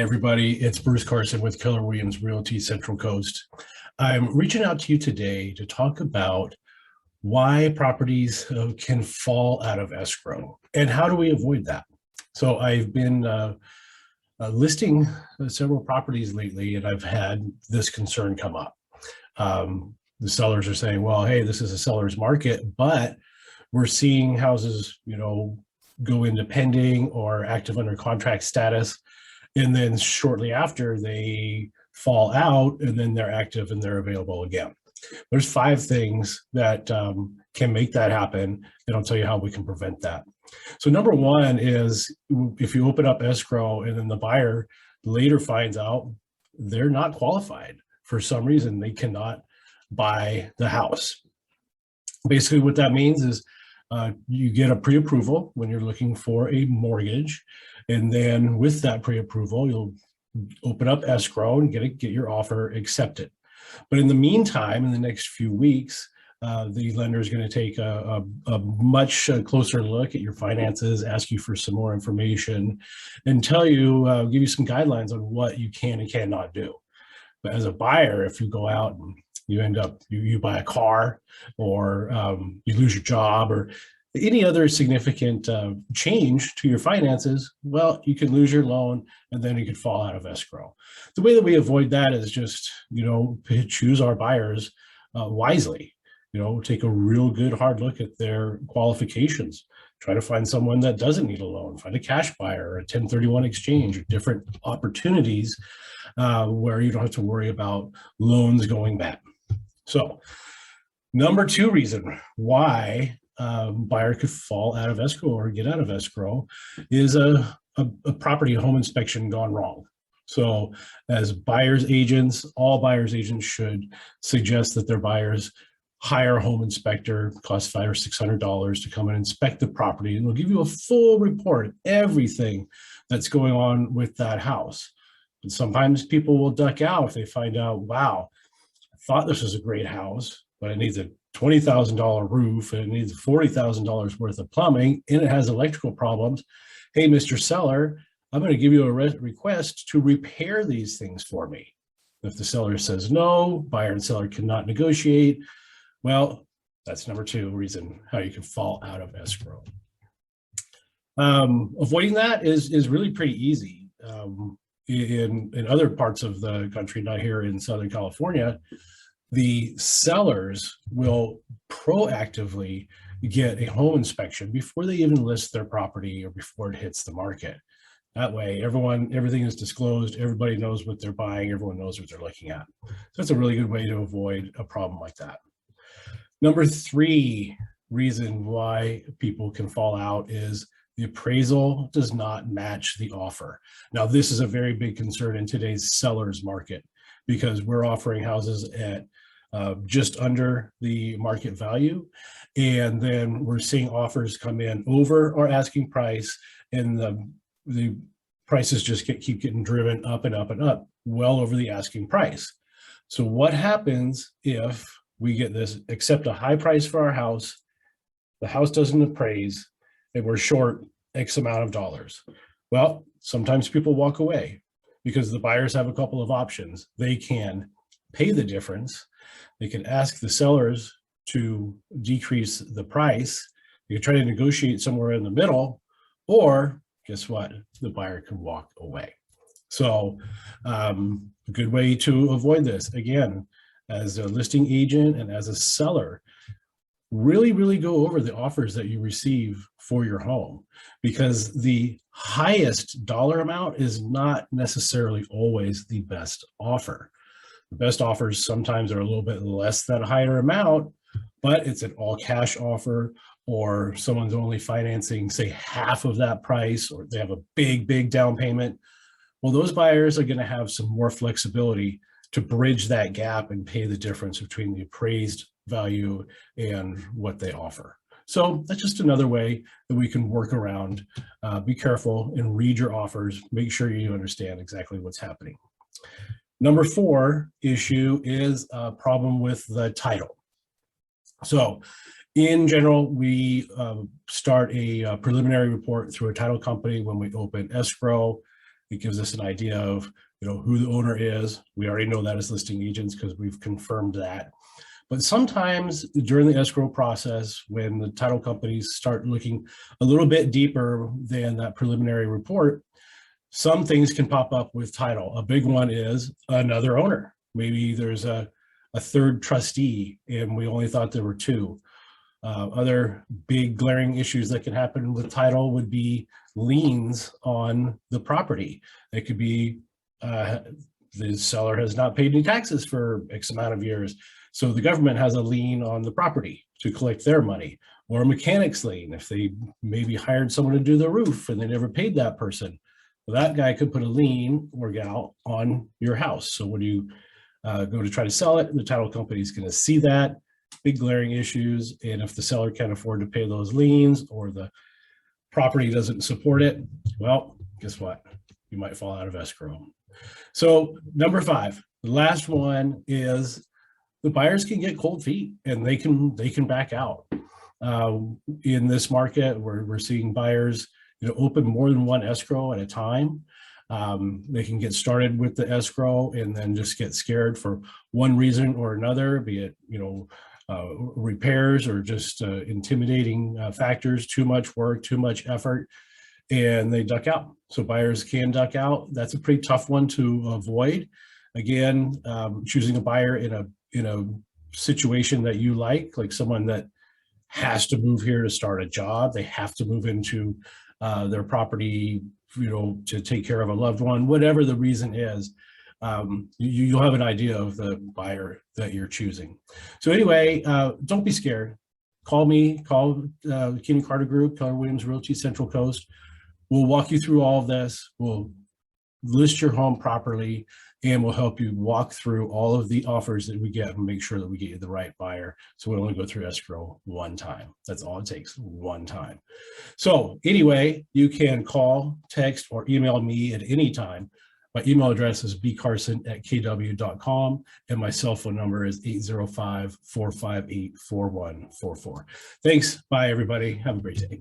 everybody. It's Bruce Carson with Keller Williams Realty Central Coast. I'm reaching out to you today to talk about why properties can fall out of escrow and how do we avoid that. So I've been listing several properties lately, and I've had this concern come up. The sellers are saying, well, hey, this is a seller's market, but we're seeing houses, go into pending or active under contract status. And then shortly after they fall out, and then they're active and they're available again. There's 5 things that can make that happen, and I'll tell you how we can prevent that. So number 1 is if you open up escrow and then the buyer later finds out they're not qualified for some reason, they cannot buy the house. Basically what that means is you get a pre-approval when you're looking for a mortgage. And then with that pre-approval, you'll open up escrow and get your offer accepted. But in the meantime, in the next few weeks, the lender is going to take a much closer look at your finances, ask you for some more information, and tell you, give you some guidelines on what you can and cannot do. But as a buyer, if you go out and you end up, you buy a car, or you lose your job, or any other significant change to your finances, well, you can lose your loan and then you could fall out of escrow. The way that we avoid that is just, choose our buyers wisely. Take a real good hard look at their qualifications. Try to find someone that doesn't need a loan, find a cash buyer, or a 1031 exchange, or different opportunities where you don't have to worry about loans going bad. So number 2 reason why buyer could fall out of escrow or get out of escrow is a property home inspection gone wrong. So as buyer's agents, all buyer's agents should suggest that their buyers hire a home inspector. Costs $500 or $600 to come and inspect the property, and they'll give you a full report of everything that's going on with that house. And sometimes people will duck out if they find out, wow, I thought this was a great house, but it needs a $20,000 roof, and it needs $40,000 worth of plumbing, and it has electrical problems. Hey, Mr. Seller, I'm going to give you a request to repair these things for me. If the seller says no, buyer and seller cannot negotiate. Well, that's number 2 reason how you can fall out of escrow. Avoiding that is really pretty easy. In other parts of the country, not here in Southern California, the sellers will proactively get a home inspection before they even list their property or before it hits the market. That way, everything is disclosed. Everybody knows what they're buying. Everyone knows what they're looking at. So that's a really good way to avoid a problem like that. Number 3 reason why people can fall out is the appraisal does not match the offer. Now, this is a very big concern in today's seller's market, because we're offering houses at just under the market value. And then we're seeing offers come in over our asking price, and the prices just keep getting driven up and up and up, well over the asking price. So what happens if we get this, accept a high price for our house, the house doesn't appraise, and we're short X amount of dollars? Well, sometimes people walk away because the buyers have a couple of options. They can pay the difference. They can ask the sellers to decrease the price. You can try to negotiate somewhere in the middle, or guess what? The buyer can walk away. So a good way to avoid this, again, as a listing agent and as a seller, really go over the offers that you receive for your home, because the highest dollar amount is not necessarily always the best offer. The best offers sometimes are a little bit less than a higher amount, but it's an all cash offer, or someone's only financing, say, half of that price, or they have a big down payment. Well, those buyers are going to have some more flexibility to bridge that gap and pay the difference between the appraised value and what they offer. So that's just another way that we can work around. Be careful and read your offers. Make sure you understand exactly what's happening. Number 4 issue is a problem with the title. So in general, we start a preliminary report through a title company when we open escrow. It gives us an idea of, who the owner is. We already know that as listing agents because we've confirmed that. But sometimes during the escrow process, when the title companies start looking a little bit deeper than that preliminary report, some things can pop up with title. A big one is another owner. Maybe there's a third trustee and we only thought there were two. Other big glaring issues that can happen with title would be liens on the property. It could be the seller has not paid any taxes for X amount of years. So the government has a lien on the property to collect their money, or a mechanic's lien if they maybe hired someone to do the roof and they never paid that person. Well, that guy could put a lien or gal on your house. So when you go to try to sell it, the title company is going to see that. Big glaring issues. And if the seller can't afford to pay those liens or the property doesn't support it, well, guess what? You might fall out of escrow. So number 5, the last one is the buyers can get cold feet and they can back out. In this market, we're seeing buyers open more than one escrow at a time. They can get started with the escrow and then just get scared for one reason or another, be it repairs or just intimidating factors, too much work, too much effort, and they duck out. So buyers can duck out. That's a pretty tough one to avoid. Again, choosing a buyer in a situation that you like someone that has to move here to start a job. They have to move into their property, to take care of a loved one, whatever the reason is. You'll have an idea of the buyer that you're choosing. So anyway, don't be scared. Call me, call Kenny Carter Group, Keller Williams Realty Central Coast. We'll walk you through all of this. We'll list your home properly, and we'll help you walk through all of the offers that we get and make sure that we get you the right buyer. So we only go through escrow one time. That's all it takes, one time. So anyway, you can call, text, or email me at any time. My email address is bcarson@kw.com, and my cell phone number is 805-458-4144. Thanks. Bye, everybody. Have a great day.